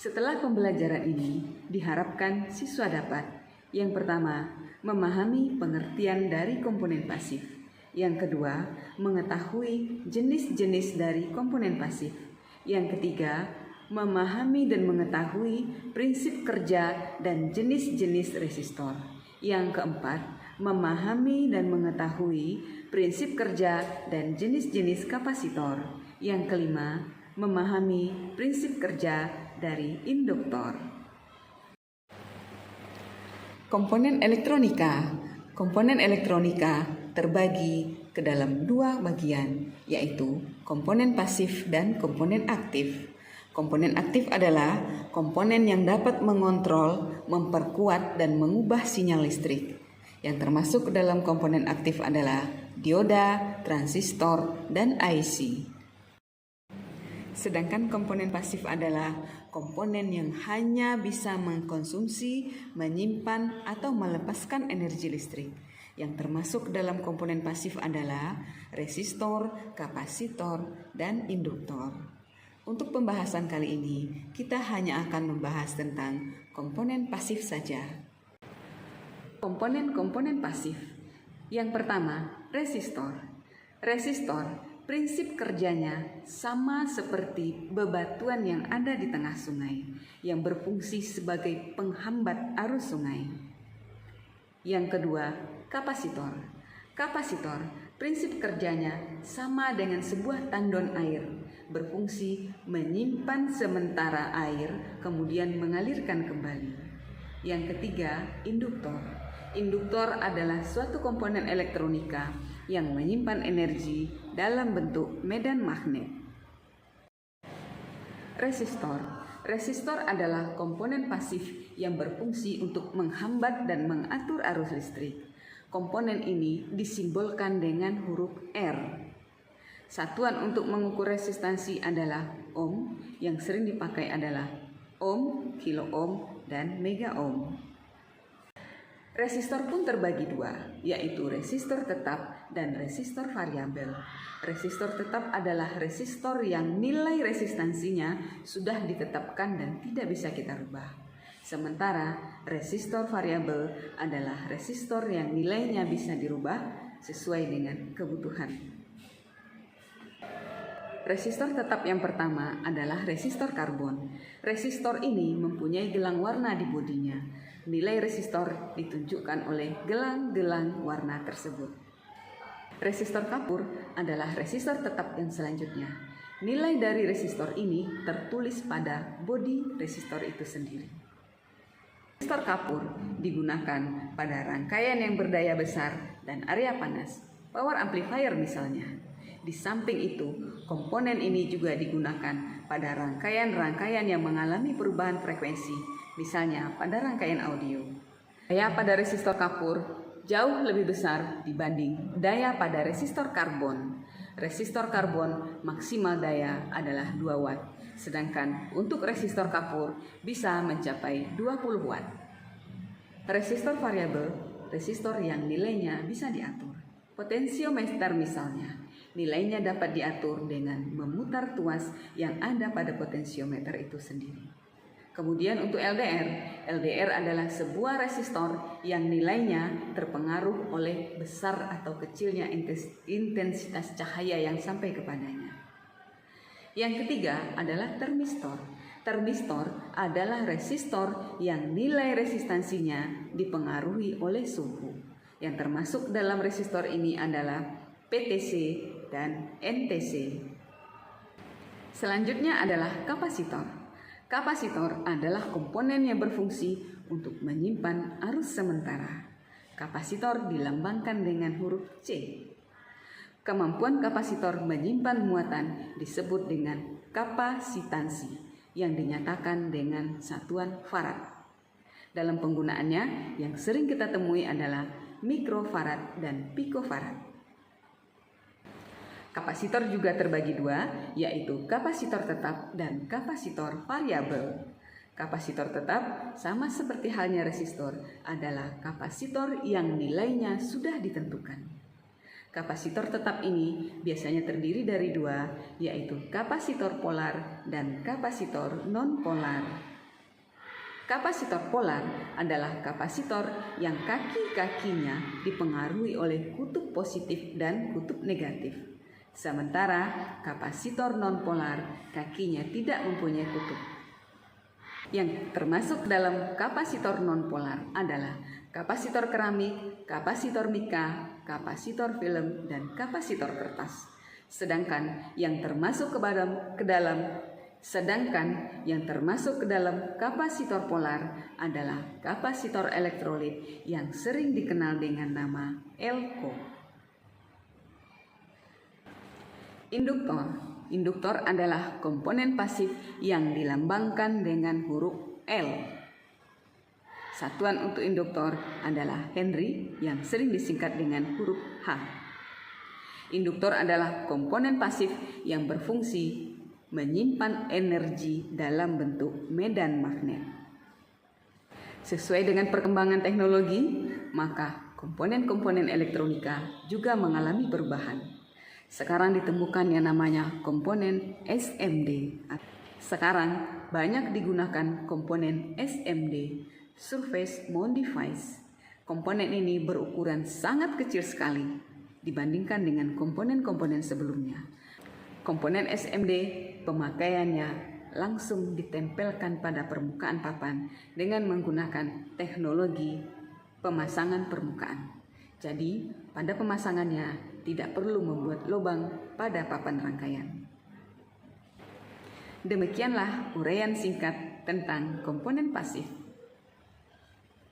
Setelah pembelajaran ini, diharapkan siswa dapat: yang pertama, memahami pengertian dari komponen pasif. Yang kedua, mengetahui jenis-jenis dari komponen pasif. Yang ketiga, memahami dan mengetahui prinsip kerja dan jenis-jenis resistor. Yang keempat, memahami dan mengetahui prinsip kerja dan jenis-jenis kapasitor. Yang kelima, memahami prinsip kerja dari induktor. Komponen elektronika. Komponen elektronika terbagi ke dalam dua bagian, yaitu komponen pasif dan komponen aktif. Komponen aktif adalah komponen yang dapat mengontrol, memperkuat, dan mengubah sinyal listrik. Yang termasuk dalam komponen aktif adalah dioda, transistor, dan IC. Sedangkan komponen pasif adalah komponen yang hanya bisa mengkonsumsi, menyimpan, atau melepaskan energi listrik. Yang termasuk dalam komponen pasif adalah resistor, kapasitor, dan induktor. Untuk pembahasan kali ini, kita hanya akan membahas tentang komponen pasif saja. Komponen-komponen pasif. Yang pertama, resistor. Resistor, prinsip kerjanya sama seperti bebatuan yang ada di tengah sungai, yang berfungsi sebagai penghambat arus sungai. Yang kedua, kapasitor. Kapasitor, prinsip kerjanya sama dengan sebuah tandon air, berfungsi menyimpan sementara air, kemudian mengalirkan kembali. Yang ketiga, induktor. Induktor adalah suatu komponen elektronika yang menyimpan energi dalam bentuk medan magnet. Resistor. Resistor adalah komponen pasif yang berfungsi untuk menghambat dan mengatur arus listrik. Komponen ini disimbolkan dengan huruf R. Satuan untuk mengukur resistansi adalah ohm, yang sering dipakai adalah ohm, kilo ohm, dan mega ohm. Resistor pun terbagi dua, yaitu resistor tetap dan resistor variabel. Resistor tetap adalah resistor yang nilai resistansinya sudah ditetapkan dan tidak bisa kita rubah. Sementara resistor variabel adalah resistor yang nilainya bisa dirubah sesuai dengan kebutuhan. Resistor tetap yang pertama adalah resistor karbon. Resistor ini mempunyai gelang warna di bodinya. Nilai resistor ditunjukkan oleh gelang-gelang warna tersebut. Resistor kapur adalah resistor tetap yang selanjutnya. Nilai dari resistor ini tertulis pada bodi resistor itu sendiri. Resistor kapur digunakan pada rangkaian yang berdaya besar dan area panas, power amplifier misalnya. Di samping itu, komponen ini juga digunakan pada rangkaian-rangkaian yang mengalami perubahan frekuensi, misalnya pada rangkaian audio. Daya pada resistor kapur jauh lebih besar dibanding daya pada resistor karbon. Resistor karbon maksimal daya adalah 2 watt, sedangkan untuk resistor kapur bisa mencapai 20 watt. Resistor variabel, resistor yang nilainya bisa diatur. Potentiometer misalnya, nilainya dapat diatur dengan memutar tuas yang ada pada potensiometer itu sendiri. Kemudian untuk LDR, LDR adalah sebuah resistor yang nilainya terpengaruh oleh besar atau kecilnya intensitas cahaya yang sampai kepadanya. Yang ketiga adalah termistor. Termistor adalah resistor yang nilai resistansinya dipengaruhi oleh suhu. Yang termasuk dalam resistor ini adalah PTC dan NTC. Selanjutnya adalah kapasitor. Kapasitor adalah komponen yang berfungsi untuk menyimpan arus sementara. Kapasitor dilambangkan dengan huruf C. Kemampuan kapasitor menyimpan muatan disebut dengan kapasitansi yang dinyatakan dengan satuan farad. Dalam penggunaannya yang sering kita temui adalah mikrofarad dan pikofarad. Kapasitor juga terbagi dua, yaitu kapasitor tetap dan kapasitor variabel. Kapasitor tetap, sama seperti halnya resistor, adalah kapasitor yang nilainya sudah ditentukan. Kapasitor tetap ini biasanya terdiri dari dua, yaitu kapasitor polar dan kapasitor non-polar. Kapasitor polar adalah kapasitor yang kaki-kakinya dipengaruhi oleh kutub positif dan kutub negatif. Sementara kapasitor nonpolar kakinya tidak mempunyai kutub. Yang termasuk dalam kapasitor nonpolar adalah kapasitor keramik, kapasitor mika, kapasitor film, dan kapasitor kertas. Sedangkan yang termasuk ke dalam kapasitor polar adalah kapasitor elektrolit yang sering dikenal dengan nama elko. Induktor adalah komponen pasif yang dilambangkan dengan huruf L. Satuan untuk induktor adalah Henry yang sering disingkat dengan huruf H. Induktor adalah komponen pasif yang berfungsi menyimpan energi dalam bentuk medan magnet. Sesuai dengan perkembangan teknologi, maka komponen-komponen elektronika juga mengalami perubahan. Sekarang ditemukan yang namanya komponen SMD. Sekarang banyak digunakan komponen SMD, Surface Mount Device. Komponen ini berukuran sangat kecil sekali dibandingkan dengan komponen-komponen sebelumnya. Komponen SMD pemakaiannya langsung ditempelkan pada permukaan papan dengan menggunakan teknologi pemasangan permukaan. Jadi, pada pemasangannya tidak perlu membuat lubang pada papan rangkaian. Demikianlah uraian singkat tentang komponen pasif.